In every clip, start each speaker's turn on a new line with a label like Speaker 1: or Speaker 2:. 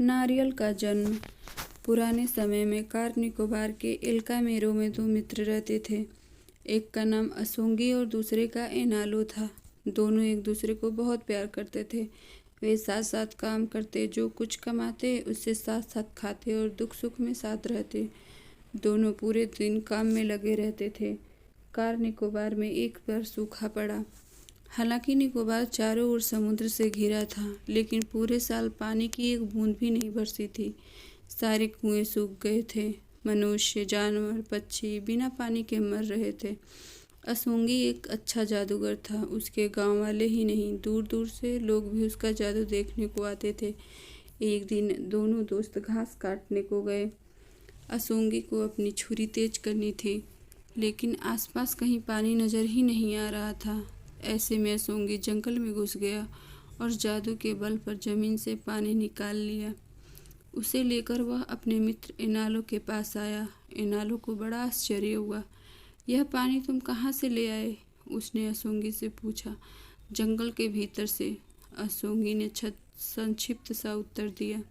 Speaker 1: नारियल का जन्म। पुराने समय में कार निकोबार के एल्कामेरो में दो मित्र रहते थे। एक का नाम असोंगी और दूसरे का एनालो था। दोनों एक दूसरे को बहुत प्यार करते थे। वे साथ साथ काम करते, जो कुछ कमाते उससे साथ साथ खाते और दुख सुख में साथ रहते। दोनों पूरे दिन काम में लगे रहते थे। कार निकोबार में एक बार सूखा पड़ा। हालांकि निकोबार चारों ओर समुद्र से घिरा था, लेकिन पूरे साल पानी की एक बूंद भी नहीं बरसी थी। सारे कुएं सूख गए थे। मनुष्य, जानवर, पक्षी बिना पानी के मर रहे थे। असोंगी एक अच्छा जादूगर था। उसके गांव वाले ही नहीं, दूर दूर से लोग भी उसका जादू देखने को आते थे। एक दिन दोनों दोस्त घास काटने को गए। असोंगी को अपनी छुरी तेज करनी थी, लेकिन आसपास कहीं पानी नजर ही नहीं आ रहा था। ऐसे में असोंगी जंगल में घुस गया और जादू के बल पर जमीन से पानी निकाल लिया। उसे लेकर वह अपने मित्र एनालो के पास आया। एनालो को बड़ा आश्चर्य हुआ। यह पानी तुम कहाँ से ले आए? उसने असोंगी से पूछा। जंगल के भीतर से, असोंगी ने संक्षिप्त सा उत्तर दिया।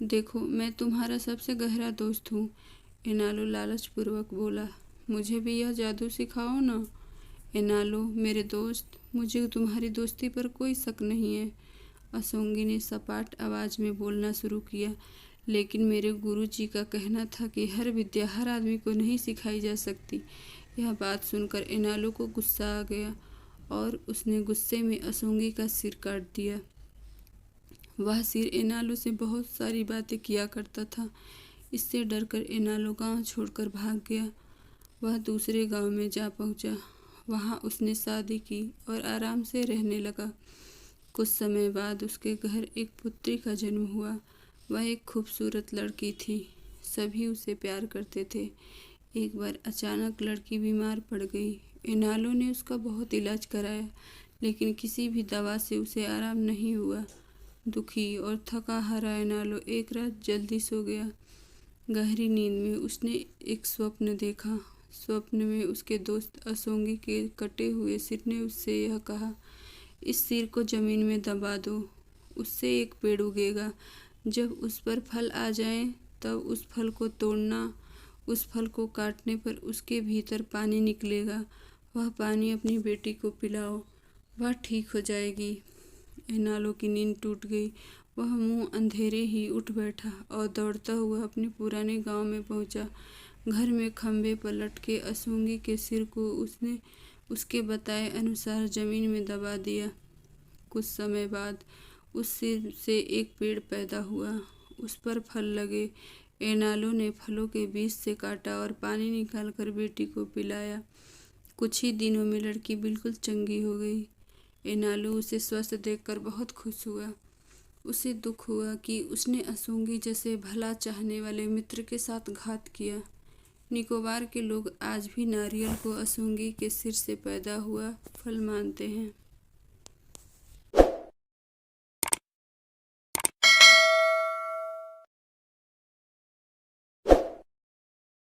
Speaker 1: देखो, मैं तुम्हारा सबसे गहरा दोस्त हूँ, एनालो लालचपूर्वक बोला। मुझे भी यह जादू सिखाओ ना। एनालो, मेरे दोस्त, मुझे तुम्हारी दोस्ती पर कोई शक नहीं है, असोंगी ने सपाट आवाज में बोलना शुरू किया। लेकिन मेरे गुरुजी का कहना था कि हर विद्या हर आदमी को नहीं सिखाई जा सकती। यह बात सुनकर एनालो को गुस्सा आ गया और उसने गुस्से में असोंगी का सिर काट दिया। वह सिर एनालो से बहुत सारी बातें किया करता था। इससे डरकर एनालो गांव छोड़कर भाग गया। वह दूसरे गांव में जा पहुंचा। वहां उसने शादी की और आराम से रहने लगा। कुछ समय बाद उसके घर एक पुत्री का जन्म हुआ। वह एक खूबसूरत लड़की थी। सभी उसे प्यार करते थे। एक बार अचानक लड़की बीमार पड़ गई। एनालो ने उसका बहुत इलाज कराया, लेकिन किसी भी दवा से उसे आराम नहीं हुआ। दुखी और थका हारा एनालो एक रात जल्दी सो गया। गहरी नींद में उसने एक स्वप्न देखा। स्वप्न में उसके दोस्त असोंगी के कटे हुए सिर ने उससे यह कहा, इस सिर को जमीन में दबा दो, उससे एक पेड़ उगेगा। जब उस पर फल आ जाएं, तब उस फल को तोड़ना। उस फल को काटने पर उसके भीतर पानी निकलेगा। वह पानी अपनी बेटी को पिलाओ, वह ठीक हो जाएगी। एनालो की नींद टूट गई। वह मुंह अंधेरे ही उठ बैठा और दौड़ता हुआ अपने पुराने गांव में पहुंचा। घर में खंभे पर लटके असोंगी के सिर को उसने उसके बताए अनुसार जमीन में दबा दिया। कुछ समय बाद उस सिर से एक पेड़ पैदा हुआ। उस पर फल लगे। एनालो ने फलों के बीज से काटा और पानी निकालकर बेटी को पिलाया। कुछ ही दिनों में लड़की बिल्कुल चंगी हो गई। एनालो उसे स्वस्थ देखकर बहुत खुश हुआ। उसे दुख हुआ कि उसने असोंगी जैसे भला चाहने वाले मित्र के साथ घात किया। निकोबार के लोग आज भी नारियल को असोंगी के सिर से पैदा हुआ फल मानते हैं।